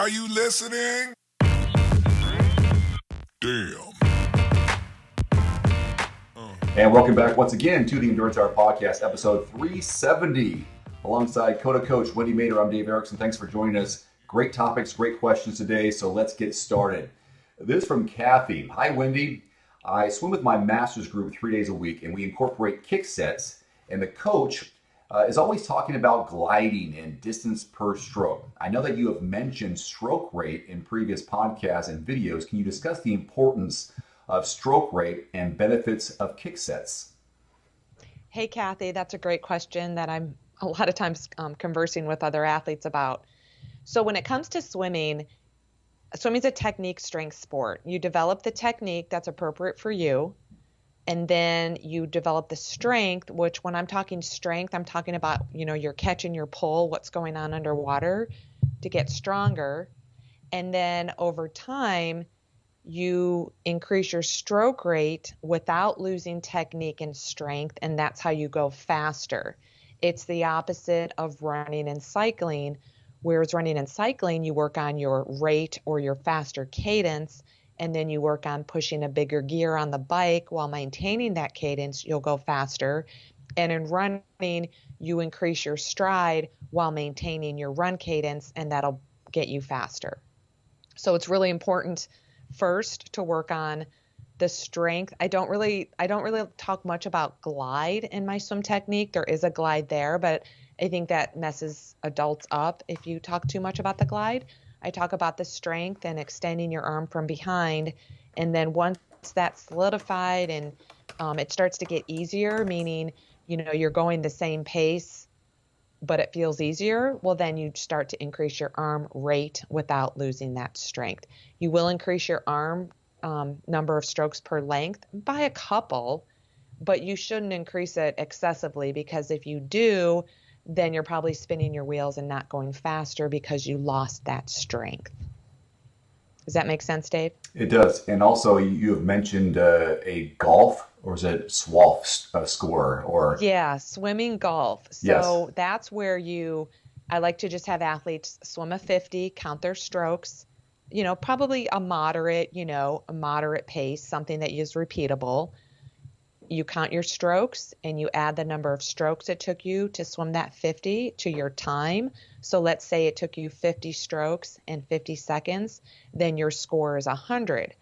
Are you listening? Damn. And welcome back once again to the Endurance Hour Podcast, episode 370. Alongside Coda Coach Wendy Mader, I'm Dave Erickson. Thanks for joining us. Great topics, great questions today, so let's get started. This from Kathy. Hi, Wendy. I swim with my master's group 3 days a week, and we incorporate kick sets. And the coach is always talking about gliding and distance per stroke. I know that you have mentioned stroke rate in previous podcasts and videos. Can you discuss the importance of stroke rate and benefits of kick sets? Hey, Kathy, that's a great question that I'm a lot of times conversing with other athletes about. So when it comes to swimming, swimming's a technique strength sport. You develop the technique that's appropriate for you, and then you develop the strength, which when I'm talking strength, I'm talking about, your catch and your pull, what's going on underwater to get stronger. And then over time, you increase your stroke rate without losing technique and strength, and that's how you go faster. It's the opposite of running and cycling, whereas running and cycling, you work on your rate or your faster cadence, and then you work on pushing a bigger gear on the bike while maintaining that cadence, you'll go faster. And in running, you increase your stride while maintaining your run cadence, and that'll get you faster. So it's really important first to work on the strength. I don't really talk much about glide in my swim technique. There is a glide there, but I think that messes adults up if you talk too much about the glide. I talk about the strength and extending your arm from behind. And then once that's solidified and it starts to get easier, meaning, you're going the same pace, but it feels easier, well, then you start to increase your arm rate without losing that strength. You will increase your arm number of strokes per length by a couple, but you shouldn't increase it excessively, because if you do, then you're probably spinning your wheels and not going faster because you lost that strength. Does that make sense, Dave? It does. And also, you have mentioned a golf, or is it SWALF score? Or yeah, swimming golf. So yes. That's where I like to just have athletes swim a 50, count their strokes, probably a moderate pace, something that is repeatable. You count your strokes and you add the number of strokes it took you to swim that 50 to your time. So let's say it took you 50 strokes and 50 seconds, then your score is 100.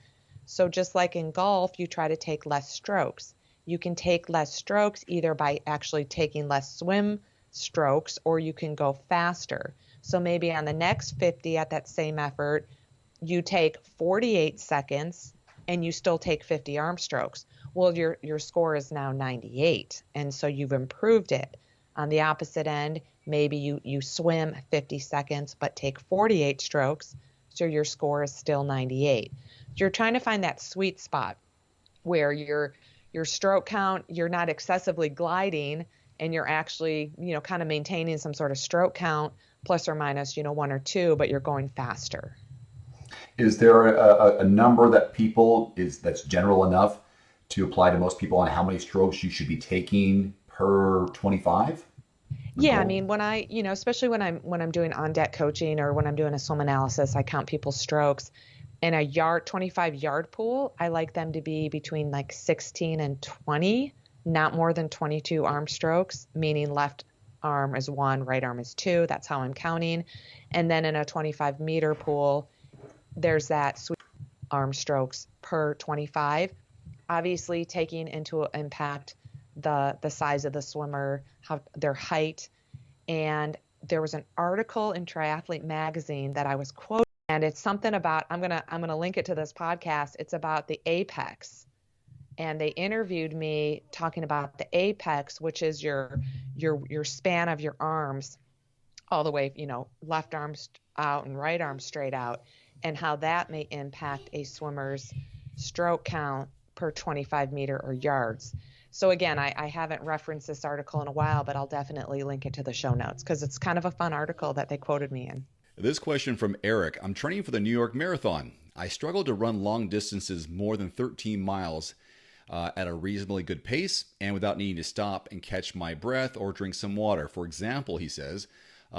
So just like in golf, you try to take less strokes. You can take less strokes either by actually taking less swim strokes, or you can go faster. So maybe on the next 50 at that same effort, you take 48 seconds and you still take 50 arm strokes. Well, your score is now 98, and so you've improved it. On the opposite end, maybe you swim 50 seconds but take 48 strokes, so your score is still 98. You're trying to find that sweet spot where your stroke count, you're not excessively gliding, and you're actually, kind of maintaining some sort of stroke count, plus or minus, 1 or 2, but you're going faster. Is there a number that's general enough to apply to most people on how many strokes you should be taking per 25? Yeah, I mean, when especially when I'm doing on deck coaching or when I'm doing a swim analysis, I count people's strokes. In a 25-yard pool, I like them to be between like 16 and 20, not more than 22 arm strokes, meaning left arm is 1, right arm is 2. That's how I'm counting. And then in a 25-meter pool, there's that sweet arm strokes per 25. Obviously, taking into impact the size of the swimmer, their height. And there was an article in Triathlete magazine that I was quoting, and it's something about, I'm gonna link it to this podcast. It's about the apex, and they interviewed me talking about the apex, which is your span of your arms, all the way, left arm out and right arm straight out, and how that may impact a swimmer's stroke count per 25 meter or yards. So again, I haven't referenced this article in a while, but I'll definitely link it to the show notes because it's kind of a fun article that they quoted me in. This question from Eric. I'm training for the New York Marathon. I struggle to run long distances more than 13 miles at a reasonably good pace and without needing to stop and catch my breath or drink some water. For example, he says,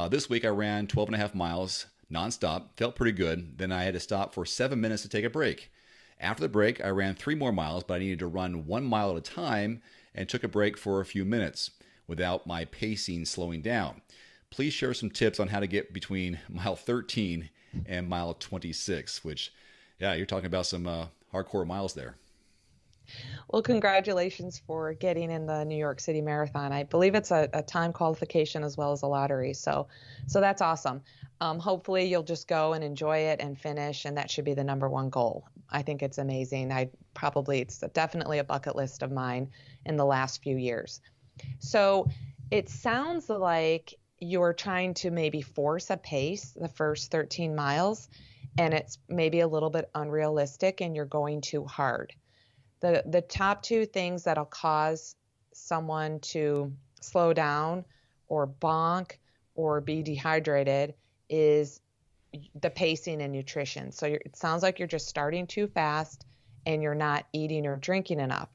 this week I ran 12 and a half miles, nonstop, felt pretty good. Then I had to stop for 7 minutes to take a break. After the break, I ran 3 more miles, but I needed to run 1 mile at a time and took a break for a few minutes without my pacing slowing down. Please share some tips on how to get between mile 13 and mile 26, which, yeah, you're talking about some hardcore miles there. Well, congratulations for getting in the New York City Marathon. I believe it's a time qualification as well as a lottery. So that's awesome. Hopefully you'll just go and enjoy it and finish, and that should be the number one goal. I think it's amazing. It's definitely a bucket list of mine in the last few years. So it sounds like you're trying to maybe force a pace the first 13 miles, and it's maybe a little bit unrealistic and you're going too hard. The top 2 things that'll cause someone to slow down or bonk or be dehydrated is the pacing and nutrition. So it sounds like you're just starting too fast and you're not eating or drinking enough.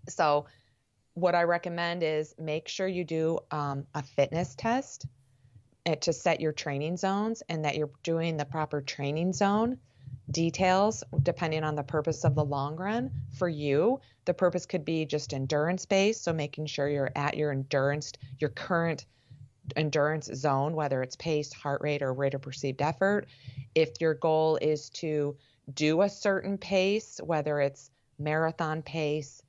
So what I recommend is make sure you do a fitness test to set your training zones and that you're doing the proper training zone details depending on the purpose of the long run. For you, the purpose could be just endurance based, so making sure you're at your current endurance zone, whether it's pace, heart rate, or rate of perceived effort. If your goal is to do a certain pace, whether it's marathon pace,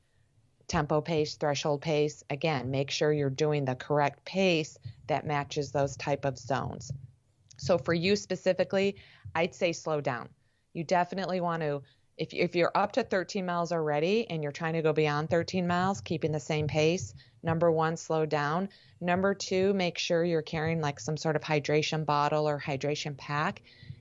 tempo pace, threshold pace, again, make sure you're doing the correct pace that matches those type of zones. So for you specifically, I'd say slow down. You definitely want to, if you're up to 13 miles already and you're trying to go beyond 13 miles, keeping the same pace, number 1, slow down. Number 2, make sure you're carrying like some sort of hydration bottle or hydration pack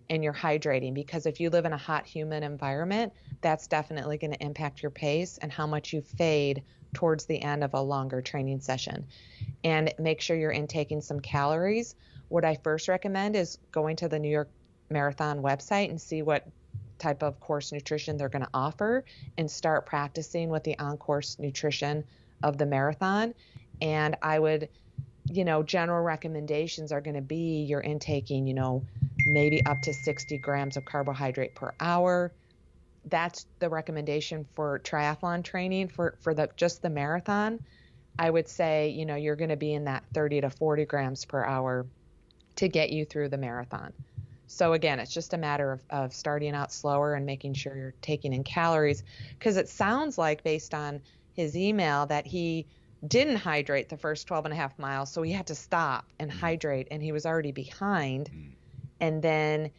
and you're hydrating, because if you live in a hot, humid environment, that's definitely going to impact your pace and how much you fade towards the end of a longer training session. And make sure you're intaking some calories. What I first recommend is going to the New York Marathon website and see what type of course nutrition they're going to offer and start practicing with the on-course nutrition of the marathon. And I would, general recommendations are going to be you're intaking, maybe up to 60 grams of carbohydrate per hour. That's the recommendation for triathlon training. For just the marathon, I would say, you're going to be in that 30 to 40 grams per hour to get you through the marathon. So again, it's just a matter of starting out slower and making sure you're taking in calories, because it sounds like, based on his email, that he didn't hydrate the first 12 and a half miles. So he had to stop and hydrate, and he was already behind. And then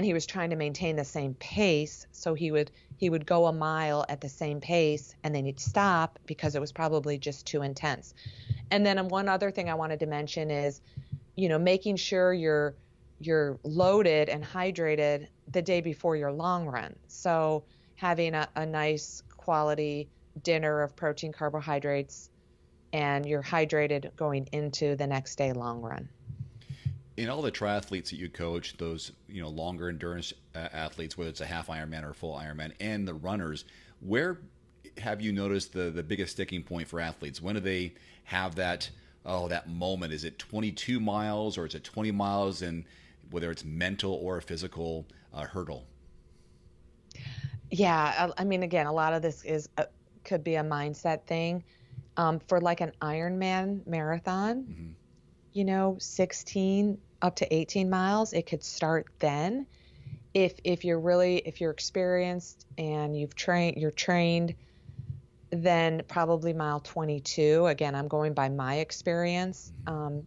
he was trying to maintain the same pace. So he would go a mile at the same pace and then he'd stop because it was probably just too intense. And then one other thing I wanted to mention is, making sure you're loaded and hydrated the day before your long run. So having a nice quality dinner of protein, carbohydrates, and you're hydrated going into the next day long run. In all the triathletes that you coach, those longer endurance athletes, whether it's a half Ironman or a full Ironman, and the runners, where have you noticed the biggest sticking point for athletes? When do they have that moment? Is it 22 miles or is it 20 miles? And whether it's mental or a physical hurdle? Yeah, I mean, again, a lot of this could be a mindset thing. For like an Ironman marathon, 16 up to 18 miles, it could start then. If you're experienced and you're trained, then probably mile 22. Again, I'm going by my experience.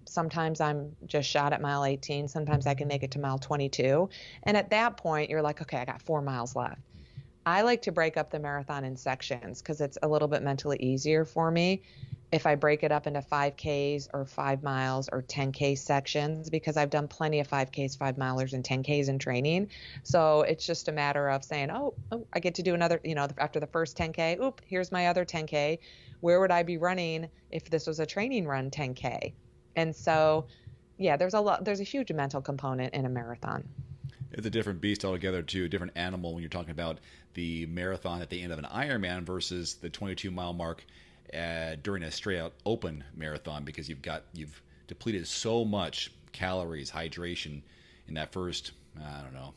Sometimes I'm just shot at mile 18. Sometimes I can make it to mile 22. And at that point, you're like, okay, I got 4 miles left. I like to break up the marathon in sections because it's a little bit mentally easier for me if I break it up into 5Ks or 5 miles or 10K sections, because I've done plenty of 5Ks, 5 milers, and 10Ks in training. So it's just a matter of saying, oh, I get to do another, after the first 10K, here's my other 10K. Where would I be running if this was a training run 10K? And so, yeah, there's a huge mental component in a marathon. It's a different beast altogether, too, a different animal when you're talking about the marathon at the end of an Ironman versus the 22-mile mark during a straight-out open marathon, because you've depleted so much calories, hydration, in that first, I don't know,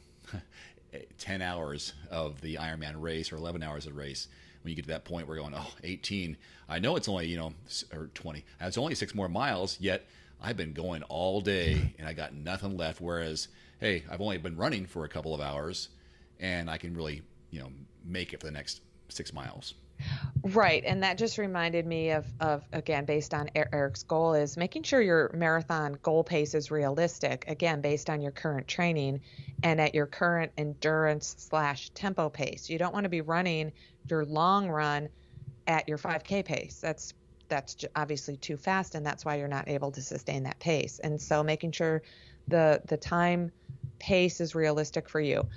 10 hours of the Ironman race or 11 hours of the race. When you get to that point where you're going, 18, I know it's only, or 20, it's only 6 more miles, yet I've been going all day and I got nothing left. Whereas, hey, I've only been running for a couple of hours and I can really, make it for the next 6 miles. Right. And that just reminded me of again, based on Eric's goal, is making sure your marathon goal pace is realistic, again, based on your current training and at your current endurance / tempo pace. You don't want to be running your long run at your 5K pace. That's obviously too fast, and that's why you're not able to sustain that pace. And so making sure the time pace is realistic for you.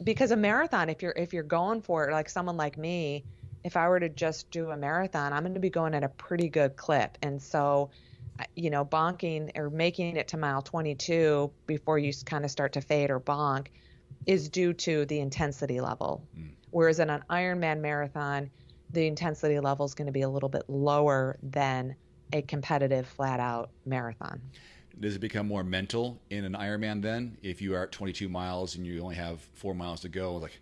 Because a marathon, if you're going for it, like someone like me, if I were to just do a marathon, I'm going to be going at a pretty good clip. And so, bonking or making it to mile 22 before you kind of start to fade or bonk is due to the intensity level. Whereas in an Ironman marathon, the intensity level is going to be a little bit lower than a competitive flat out marathon. Does it become more mental in an Ironman then? If you are at 22 miles and you only have 4 miles to go, like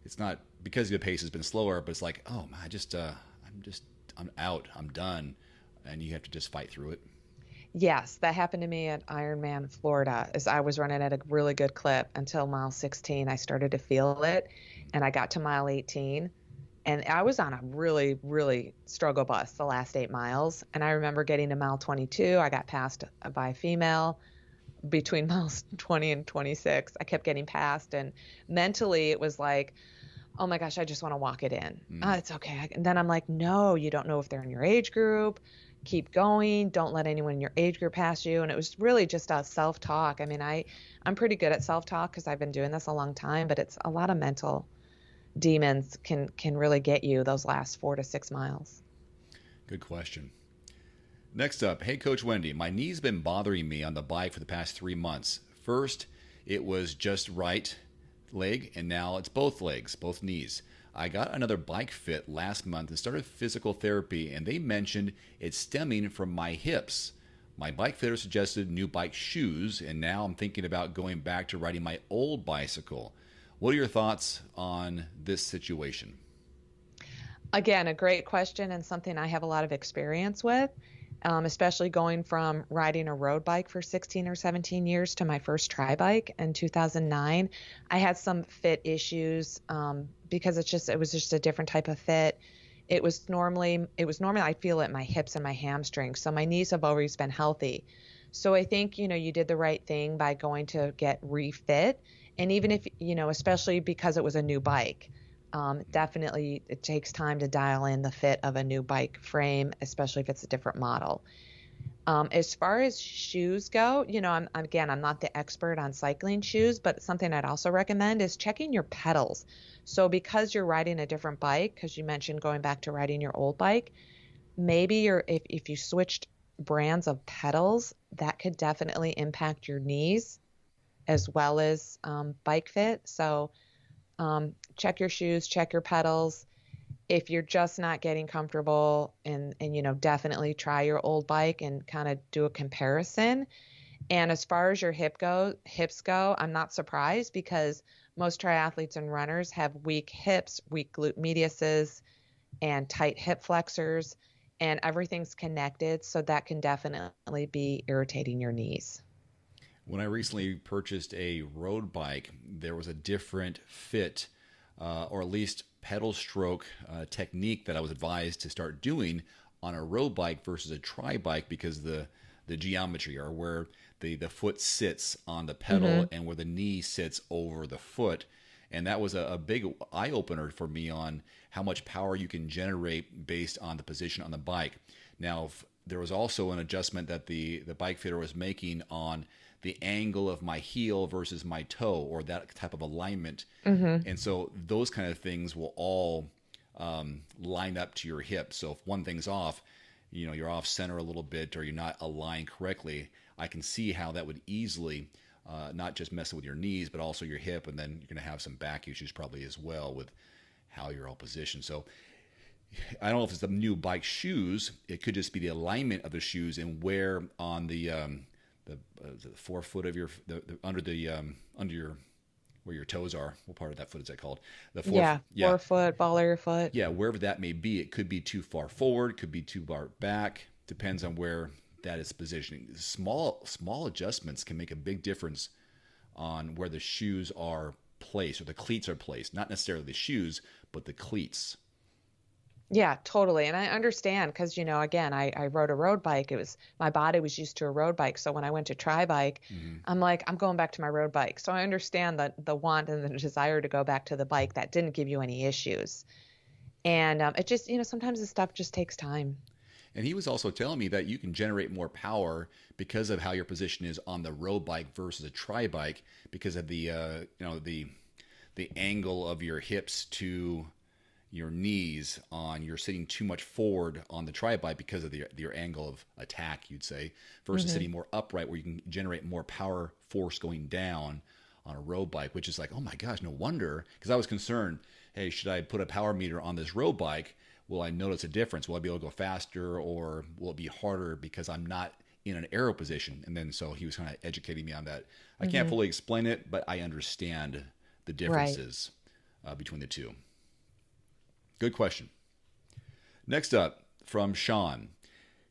it's not because the pace has been slower, but it's like, oh man, I'm out, I'm done, and you have to just fight through it. Yes, that happened to me at Ironman Florida. As I was running at a really good clip until mile 16, I started to feel it, and I got to mile 18. And I was on a really, really struggle bus the last 8 miles. And I remember getting to mile 22. I got passed by a female between miles 20 and 26. I kept getting passed. And mentally, it was like, oh my gosh, I just want to walk it in. It's okay. And then I'm like, no, you don't know if they're in your age group. Keep going. Don't let anyone in your age group pass you. And it was really just a self-talk. I mean, I'm pretty good at self-talk because I've been doing this a long time, but it's a lot of mental demons can really get you those last 4 to 6 miles. Good question. Next up, hey Coach Wendy, my knee's been bothering me on the bike for the past 3 months. First, it was just right leg, and now it's both legs, both knees. I got another bike fit last month and started physical therapy, and they mentioned it's stemming from my hips. My bike fitter suggested new bike shoes, and now I'm thinking about going back to riding my old bicycle. What are your thoughts on this situation? Again, a great question and something I have a lot of experience with, especially going from riding a road bike for 16 or 17 years to my first tri bike in 2009. I had some fit issues because it was just a different type of fit. It was normally I feel it in my hips and my hamstrings. So my knees have always been healthy. So I think, you did the right thing by going to get refit. And even if, especially because it was a new bike, definitely it takes time to dial in the fit of a new bike frame, especially if it's a different model. As far as shoes go, I'm not the expert on cycling shoes, but something I'd also recommend is checking your pedals. So because you're riding a different bike, because you mentioned going back to riding your old bike, maybe if you switched brands of pedals, that could definitely impact your knees as well as bike fit. So check your shoes, check your pedals. If you're just not getting comfortable and definitely try your old bike and kind of do a comparison. And as far as your hips go, I'm not surprised because most triathletes and runners have weak hips, weak glute mediuses, and tight hip flexors, and everything's connected. So that can definitely be irritating your knees. When I recently purchased a road bike, there was a different fit, or at least pedal stroke technique that I was advised to start doing on a road bike versus a tri bike because the geometry, or where the foot sits on the pedal and where the knee sits over the foot. And that was a big eye-opener for me on how much power you can generate based on the position on the bike. Now, there was also an adjustment that the bike fitter was making on the angle of my heel versus my toe, or that type of alignment. And so those kind of things will all line up to your hip. So if one thing's off, you're off center a little bit, or you're not aligned correctly, I can see how that would easily not just mess with your knees, but also your hip. And then you're going to have some back issues probably as well with how you're all positioned. So I don't know if it's the new bike shoes. It could just be the alignment of the shoes and where on the the forefoot of the under your where your toes are. What part of that foot is that called? The forefoot, ball of your foot. Yeah, wherever that may be. It could be too far forward, could be too far back. Depends on where that is positioning. Small adjustments can make a big difference on where the shoes are placed or the cleats are placed. Not necessarily the shoes, but the cleats. Yeah, totally. And I understand because, again, I rode a road bike. My body was used to a road bike. So when I went to tri bike, I'm like, I'm going back to my road bike. So I understand the want and the desire to go back to the bike that didn't give you any issues. And it just, sometimes this stuff just takes time. And he was also telling me that you can generate more power because of how your position is on the road bike versus a tri bike because of the angle of your hips to your knees you're sitting too much forward on the tri bike because of your angle of attack, you'd say, versus sitting more upright where you can generate more power force going down on a road bike, which is like, oh my gosh, no wonder. Because I was concerned, hey, should I put a power meter on this road bike? Will I notice a difference? Will I be able to go faster or will it be harder because I'm not in an aero position? And then so he was kind of educating me on that. I can't fully explain it, but I understand the differences between the two. Good question. Next up from Sean.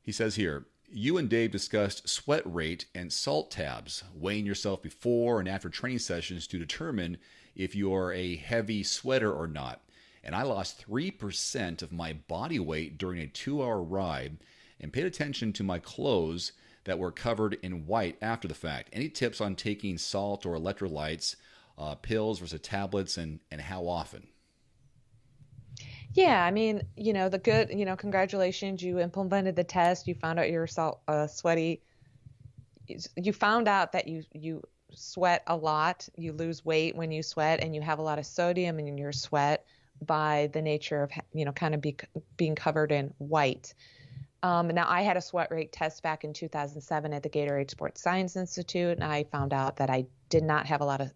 He says here, you and Dave discussed sweat rate and salt tabs, weighing yourself before and after training sessions to determine if you are a heavy sweater or not. And I lost 3% of my body weight during a 2-hour ride and paid attention to my clothes that were covered in white after the fact. Any tips on taking salt or electrolytes, pills versus tablets, and how often? Yeah, I mean, the good, congratulations, you implemented the test, you found out you're sweaty. You found out that you sweat a lot, you lose weight when you sweat, and you have a lot of sodium in your sweat by the nature of, kind of being covered in white. Now, I had a sweat rate test back in 2007 at the Gatorade Sports Science Institute, and I found out that I did not have a lot of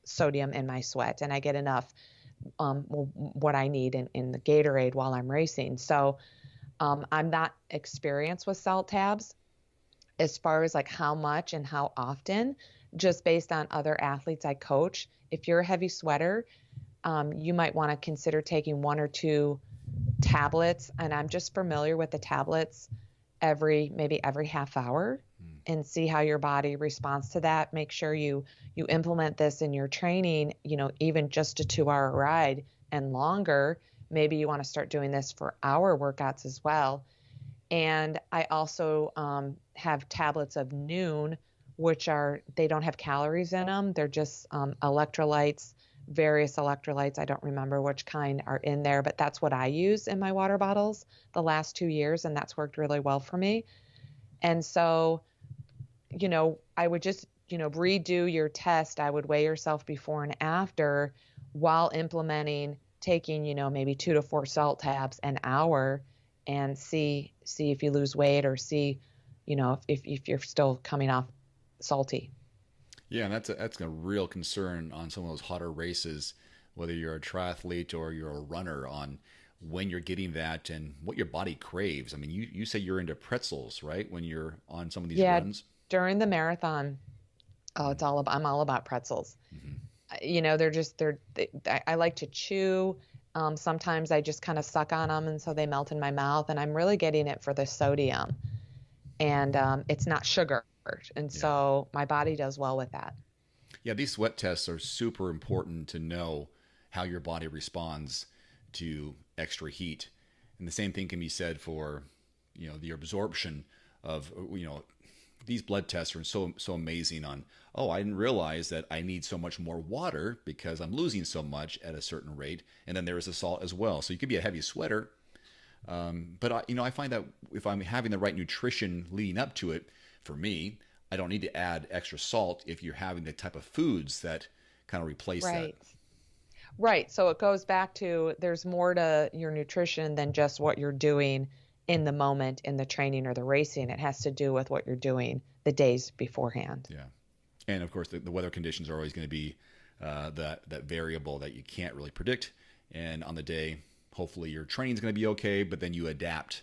sodium in my sweat, and I get enough what I need in the Gatorade while I'm racing. So I'm not experienced with salt tabs as far as like how much and how often, just based on other athletes I coach. If you're a heavy sweater, you might want to consider taking 1 or 2 tablets. And I'm just familiar with the tablets maybe every half hour and see how your body responds to that. Make sure you implement this in your training, even just a 2-hour ride and longer. Maybe you want to start doing this for hour workouts as well. And I also have tablets of Noon, which they don't have calories in them. They're just electrolytes, various electrolytes. I don't remember which kind are in there, but that's what I use in my water bottles the last 2 years, and that's worked really well for me. And so, I would just, redo your test. I would weigh yourself before and after while implementing taking, maybe 2 to 4 salt tabs an hour and see if you lose weight or see, if you're still coming off salty. Yeah, and that's a real concern on some of those hotter races, whether you're a triathlete or you're a runner, on when you're getting that and what your body craves. I mean, you say you're into pretzels, right? When you're on some of these runs? During the marathon, I'm all about pretzels. I like to chew. Sometimes I just kind of suck on them, and so they melt in my mouth, and I'm really getting it for the sodium, and it's not sugar. And so my body does well with that. Yeah, these sweat tests are super important to know how your body responds to extra heat. And the same thing can be said for, the absorption of, these blood tests are so amazing on, I didn't realize that I need so much more water because I'm losing so much at a certain rate. And then there is the salt as well. So you could be a heavy sweater. But I find that if I'm having the right nutrition leading up to it, for me, I don't need to add extra salt if you're having the type of foods that kind of replace that. Right. So it goes back to there's more to your nutrition than just what you're doing in the moment in the training or the racing. It has to do with what you're doing the days beforehand. Yeah. And of course, the weather conditions are always going to be that variable that you can't really predict. And on the day, hopefully your training is going to be okay, but then you adapt.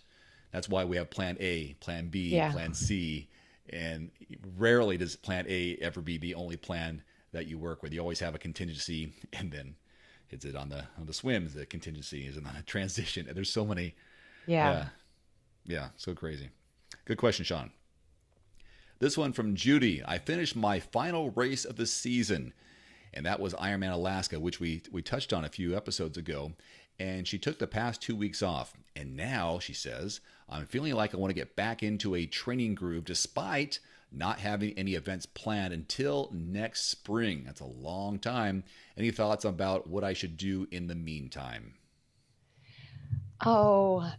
That's why we have plan A, plan B, plan C. And rarely does plan A ever be the only plan that you work with. You always have a contingency, and then is it on the swims, the contingency is in the transition. And there's so many. Yeah. Yeah, so crazy. Good question, Sean. This one from Judy. I finished my final race of the season, and that was Ironman Alaska, which we touched on a few episodes ago. And she took the past 2 weeks off. And now, she says, I'm feeling like I want to get back into a training groove despite not having any events planned until next spring. That's a long time. Any thoughts about what I should do in the meantime? Oh,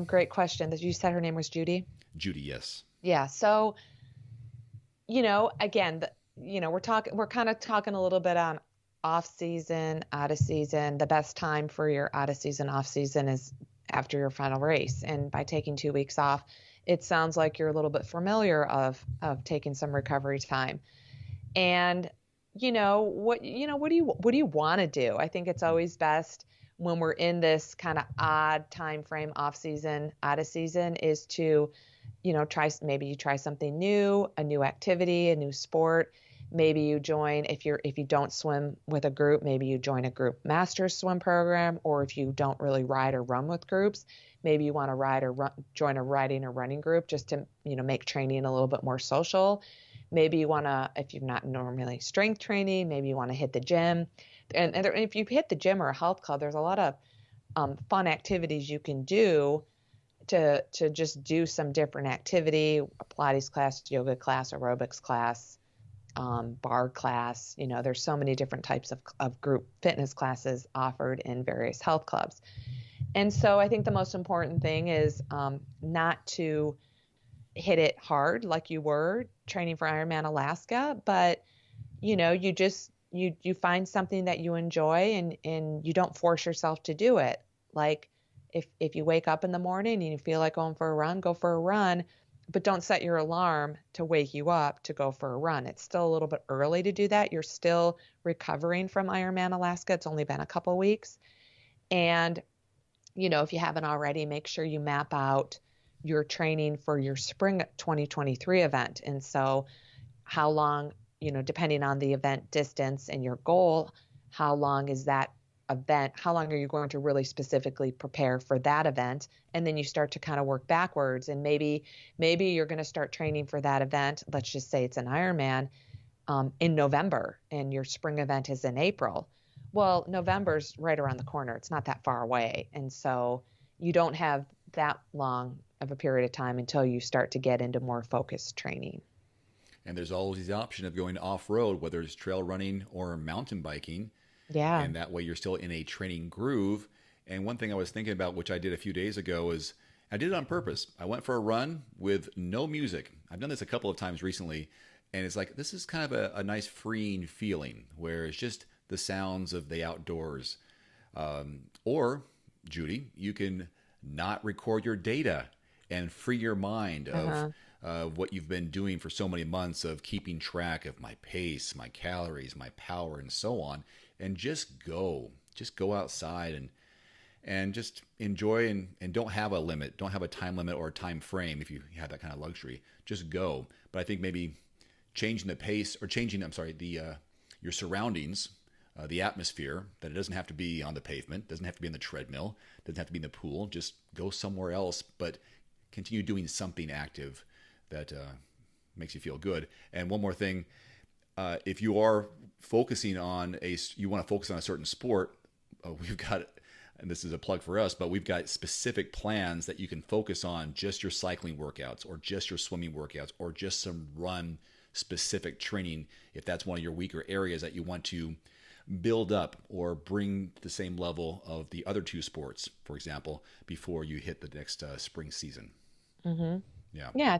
great question. You said her name was Judy? Judy, yes. Yeah. So, again, we're kind of talking a little bit on off season, out of season. The best time for your out of season, off season is after your final race. And by taking 2 weeks off, it sounds like you're a little bit familiar of taking some recovery time. And what do you want to do? I think it's always best when we're in this kind of odd time frame, off season, out of season, is to try something new, a new activity, a new sport. Maybe you join, if you don't swim with a group, maybe you join a group master's swim program, or if you don't really ride or run with groups, maybe you want to join a riding or running group just to, make training a little bit more social. Maybe you want to, if you're not normally strength training, maybe you want to hit the gym. And if you hit the gym or a health club, there's a lot of fun activities you can do to just do some different activity, a Pilates class, yoga class, aerobics class, bar class. There's so many different types of group fitness classes offered in various health clubs. And so I think the most important thing is not to hit it hard like you were training for Ironman Alaska, but you find something that you enjoy and you don't force yourself to do it. Like if you wake up in the morning and you feel like going for a run, go for a run, but don't set your alarm to wake you up to go for a run. It's still a little bit early to do that. You're still recovering from Ironman Alaska. It's only been a couple weeks. And, if you haven't already, make sure you map out your training for your spring 2023 event. And so how long, depending on the event distance and your goal, how long is that event? How long are you going to really specifically prepare for that event? And then you start to kind of work backwards. And maybe you're going to start training for that event. Let's just say it's an Ironman in November and your spring event is in April. Well, November's right around the corner. It's not that far away. And so you don't have that long of a period of time until you start to get into more focused training. And there's always the option of going off-road, whether it's trail running or mountain biking. Yeah. And that way you're still in a training groove. And one thing I was thinking about, which I did a few days ago, is I did it on purpose. I went for a run with no music. I've done this a couple of times recently. And it's like, this is kind of a nice freeing feeling where it's just the sounds of the outdoors. Or, Judy, you can not record your data and free your mind of what you've been doing for so many months of keeping track of my pace, my calories, my power, and so on. And just go outside and just enjoy and don't have a limit. Don't have a time limit or a time frame if you have that kind of luxury. Just go. But I think maybe changing the pace or your surroundings, the atmosphere, that it doesn't have to be on the pavement, doesn't have to be in the treadmill, doesn't have to be in the pool. Just go somewhere else, but continue doing something active that makes you feel good. And one more thing, if you are focusing on you want to focus on a certain sport, we've got, and this is a plug for us, but we've got specific plans that you can focus on just your cycling workouts or just your swimming workouts or just some run specific training if that's one of your weaker areas that you want to build up or bring the same level of the other two sports, for example, before you hit the next spring season. Mm-hmm. Yeah. I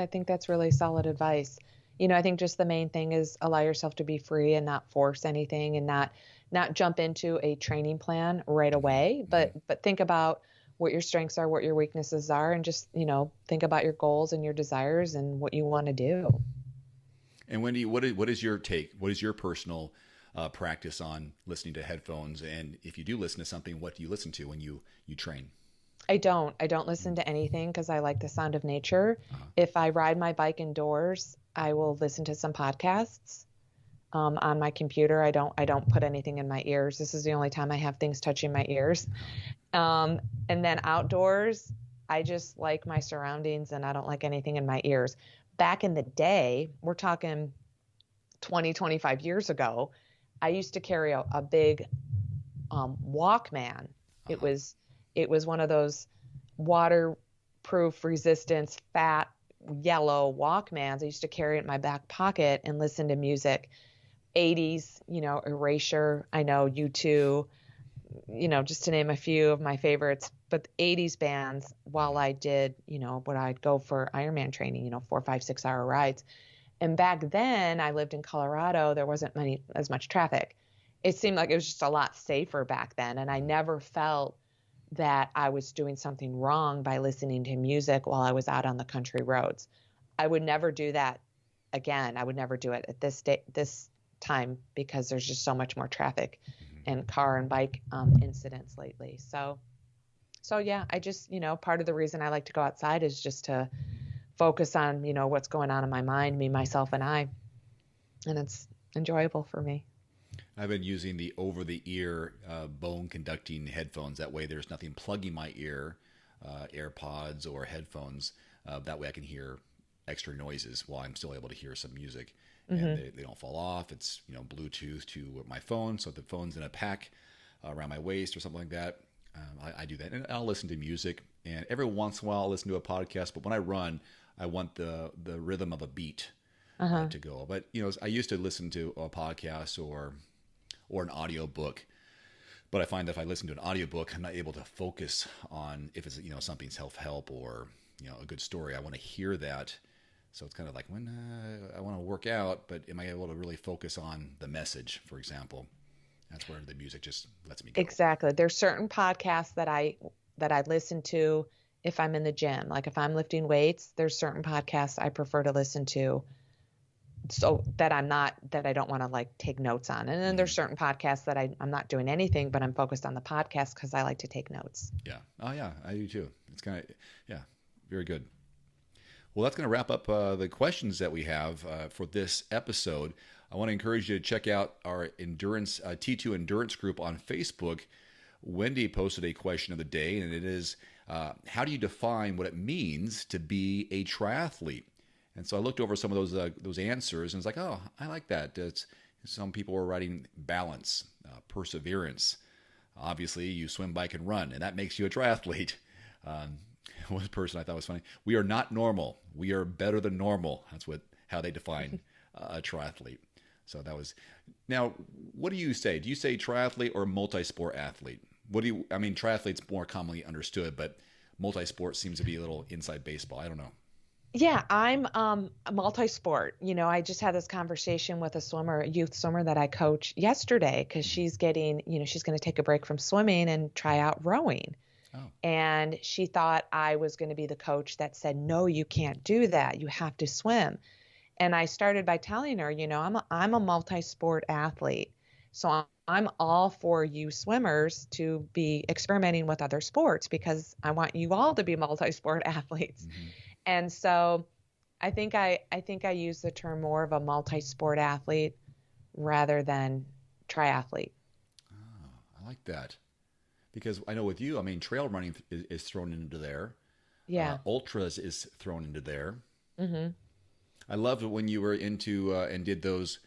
think that's really solid advice. I think just the main thing is allow yourself to be free and not force anything and not jump into a training plan right away, but think about what your strengths are, what your weaknesses are, and just, think about your goals and your desires and what you want to do. And Wendy, what is your take? What is your personal practice on listening to headphones? And if you do listen to something, what do you listen to when you train? I don't listen to anything because I like the sound of nature. Uh-huh. If I ride my bike indoors, I will listen to some podcasts. On my computer, I don't put anything in my ears. This is the only time I have things touching my ears. Um, and then outdoors, I just like my surroundings and I don't like anything in my ears. Back in the day, we're talking 20, 25 years ago, I used to carry a big Walkman. It Uh-huh. was it was one of those waterproof resistance fat yellow Walkmans. I used to carry it in my back pocket and listen to music. 80s, Erasure, I know U2, just to name a few of my favorites, but 80s bands while I did, when I'd go for Ironman training, 4, 5, 6 hour rides. And back then I lived in Colorado. There wasn't as much traffic. It seemed like it was just a lot safer back then. And I never felt that I was doing something wrong by listening to music while I was out on the country roads. I would never do that again. I would never do it at this time because there's just so much more traffic and car and bike incidents lately. So yeah, I just, part of the reason I like to go outside is just to focus on, what's going on in my mind, me, myself, and I. And it's enjoyable for me. I've been using the over-the-ear bone conducting headphones. That way, there's nothing plugging my ear, AirPods or headphones. That way, I can hear extra noises while I'm still able to hear some music, and they don't fall off. It's Bluetooth to my phone, so if the phone's in a pack around my waist or something like that, I do that, and I'll listen to music. And every once in a while, I'll listen to a podcast. But when I run, I want the rhythm of a beat to go. But I used to listen to a podcast or an audio book, but I find that if I listen to an audio book, I'm not able to focus on if it's something self-help or a good story. I want to hear that. So it's kind of like when I want to work out, but am I able to really focus on the message, for example? That's where the music just lets me go. Exactly. There's certain podcasts that I listen to if I'm in the gym. Like if I'm lifting weights, there's certain podcasts I prefer to listen to so that I don't want to like take notes on. And then there's certain podcasts that I'm not doing anything, but I'm focused on the podcast because I like to take notes. Yeah. Oh yeah, I do too. It's kind of, yeah, very good. Well, that's going to wrap up the questions that we have for this episode. I want to encourage you to check out our endurance T2 endurance group on Facebook. Wendy posted a question of the day, and it is, how do you define what it means to be a triathlete? And so I looked over some of those answers, and it's like, oh, I like that. Some people were writing balance, perseverance. Obviously, you swim, bike, and run, and that makes you a triathlete. One person I thought was funny. We are not normal. We are better than normal. That's how they define a triathlete. So that was. Now, what do you say? Do you say triathlete or multisport athlete? I mean, triathlete's more commonly understood, but multisport seems to be a little inside baseball. I don't know. Yeah, I'm a multi-sport. I just had this conversation with a youth swimmer that I coach yesterday because she's getting, she's going to take a break from swimming and try out rowing. Oh. And she thought I was going to be the coach that said, no, you can't do that. You have to swim. And I started by telling her, I'm a multi-sport athlete. So I'm all for you swimmers to be experimenting with other sports because I want you all to be multi-sport athletes. Mm-hmm. And so I think I use the term more of a multi-sport athlete rather than triathlete. Oh, I like that. Because I know with you, I mean, trail running is thrown into there. Yeah. Ultras is thrown into there. Mm-hmm. I loved when you were into and did those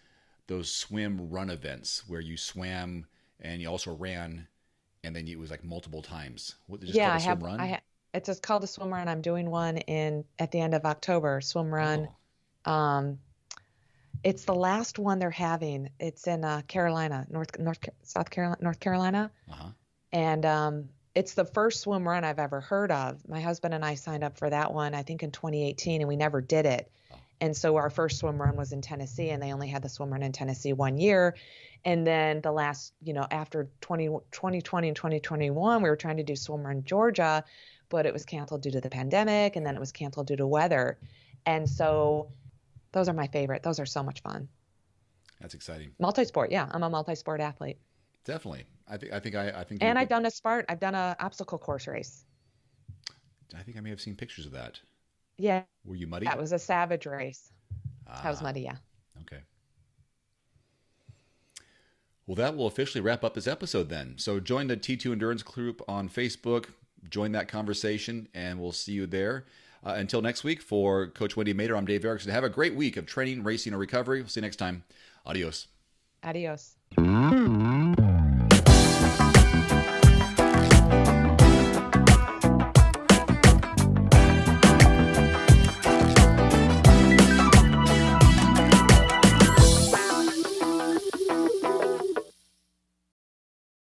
swim run events where you swam and you also ran, and then it was like multiple times. What did you just call a swim run? It's just called a swim run. I'm doing one at the end of October. Swim run. Oh. It's the last one they're having. It's in Carolina, North Carolina. Uh-huh. And it's the first swim run I've ever heard of. My husband and I signed up for that one, I think in 2018, and we never did it. Oh. And so our first swim run was in Tennessee, and they only had the swim run in Tennessee 1 year. And then the last, after 2020 and 2021, we were trying to do swim run Georgia, but it was canceled due to the pandemic, and then it was canceled due to weather. And so those are my favorite. Those are so much fun. That's exciting. Multisport. Yeah. I'm a multisport athlete. Definitely. I think. And I've done a obstacle course race. I think I may have seen pictures of that. Yeah, Were you muddy? that was a savage race. That was muddy, yeah. Okay. Well, that will officially wrap up this episode then. So join the T2 Endurance group on Facebook. Join that conversation, and we'll see you there. Until next week, for Coach Wendy Mader, I'm Dave Erickson. Have a great week of training, racing, or recovery. We'll see you next time. Adios. Adios.